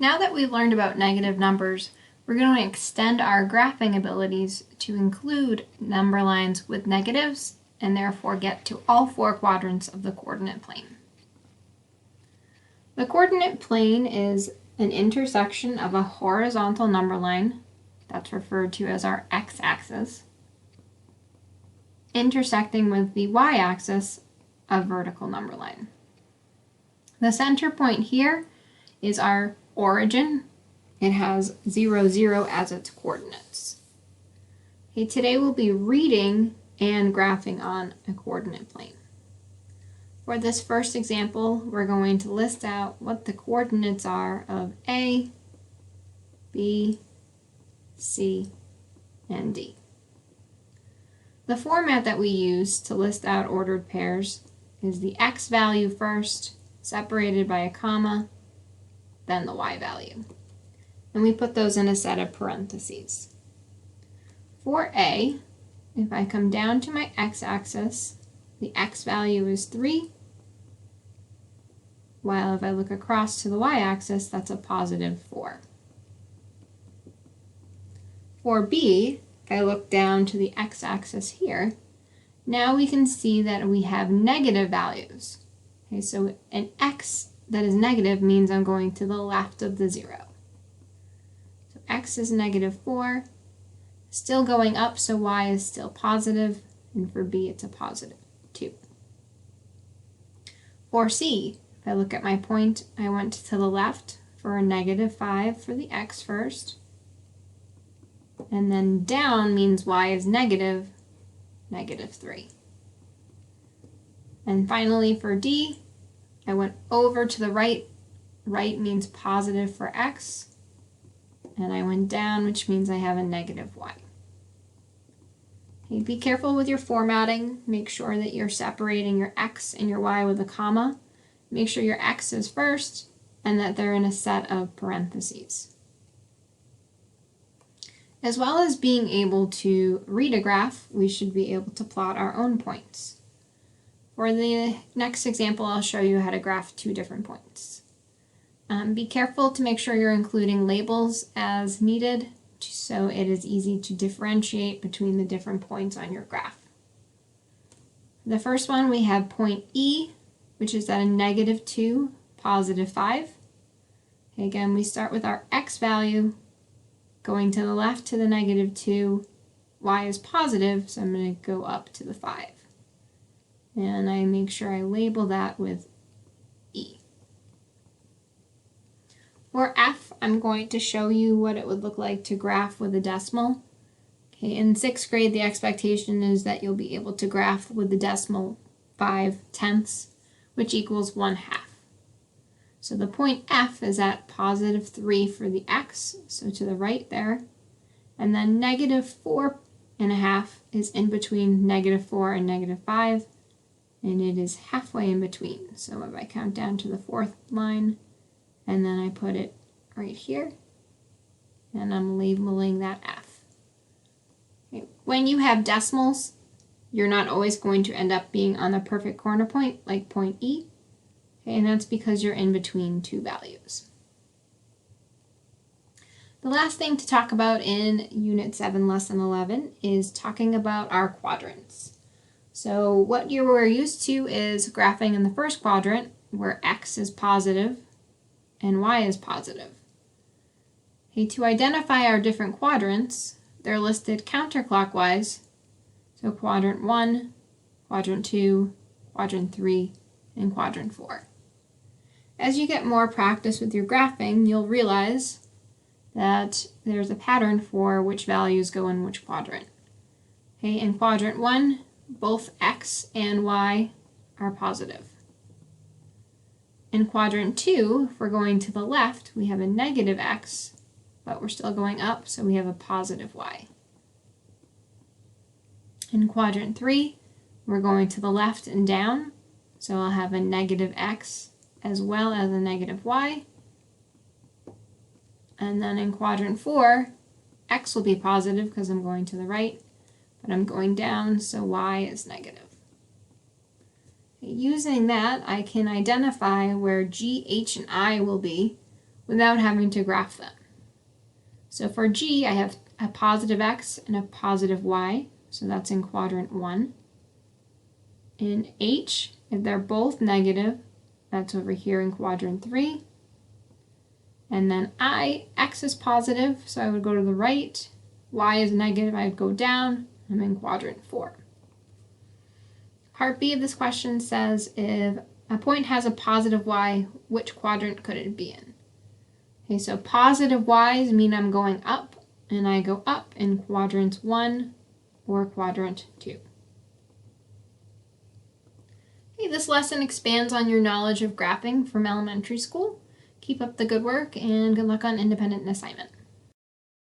Now that we've learned about negative numbers, we're going to extend our graphing abilities to include number lines with negatives and therefore get to all four quadrants of the coordinate plane. The coordinate plane is an intersection of a horizontal number line, that's referred to as our x-axis, intersecting with the y-axis, a vertical number line. The center point here is our origin. It has 0, 0 as its coordinates. Okay, today we'll be reading and graphing on a coordinate plane. For this first example, we're going to list out what the coordinates are of A, B, C, and D. The format that we use to list out ordered pairs is the x value first, separated by a comma, then the y value. And we put those in a set of parentheses. For A, if I come down to my x-axis, the x value is 3, while if I look across to the y-axis, that's a positive 4. For B, if I look down to the x-axis here, now we can see that we have negative values. Okay, so an x that is negative means I'm going to the left of the 0. So x is negative 4, still going up, so y is still positive, and for B it's a positive 2. For C, if I look at my point, I went to the left for a negative 5 for the x first, and then down means y is negative, negative 3. And finally for D, I went over to the right. Right means positive for x, and I went down, which means I have a negative y. Okay, be careful with your formatting. Make sure that you're separating your x and your y with a comma. Make sure your x is first and that they're in a set of parentheses. As well as being able to read a graph, we should be able to plot our own points. For the next example, I'll show you how to graph 2 different points. Be careful to make sure you're including labels as needed so it is easy to differentiate between the different points on your graph. The first one, we have point E, which is at a negative 2, positive 5. Okay, again, we start with our x value, going to the left to the negative 2, y is positive, so I'm going to go up to the 5. And I make sure I label that with E. For F, I'm going to show you what it would look like to graph with a decimal. Okay, in 6th grade, the expectation is that you'll be able to graph with the decimal 5/10, which equals 1/2. So the point F is at positive 3 for the x, so to the right there. And then negative 4.5 is in between negative 4 and negative 5, and it is halfway in between. So if I count down to the 4th line, and then I put it right here, and I'm labeling that F. Okay. When you have decimals, you're not always going to end up being on the perfect corner point, like point E, okay, and that's because you're in between 2 values. The last thing to talk about in Unit 7, Lesson 11 is talking about our quadrants. So what you were used to is graphing in the first quadrant, where x is positive and y is positive. Okay, to identify our different quadrants, they're listed counterclockwise. So quadrant 1, quadrant 2, quadrant 3, and quadrant 4. As you get more practice with your graphing, you'll realize that there's a pattern for which values go in which quadrant. Okay, in quadrant 1, both x and y are positive. In quadrant 2, if we're going to the left, we have a negative x, but we're still going up, so we have a positive y. In quadrant 3, we're going to the left and down, so I'll have a negative x as well as a negative y. And then in quadrant 4, x will be positive because I'm going to the right, but I'm going down, so y is negative. Using that, I can identify where G, H, and I will be without having to graph them. So for G, I have a positive X and a positive Y, so that's in quadrant 1. In H, if they're both negative, that's over here in quadrant 3. And then I, X is positive, so I would go to the right. Y is negative, I would go down. I'm in quadrant 4. Part B of this question says if a point has a positive Y, which quadrant could it be in? Okay, so positive Y's mean I'm going up, and I go up in quadrant 1 or quadrant 2. Okay, this lesson expands on your knowledge of graphing from elementary school. Keep up the good work and good luck on independent assignment.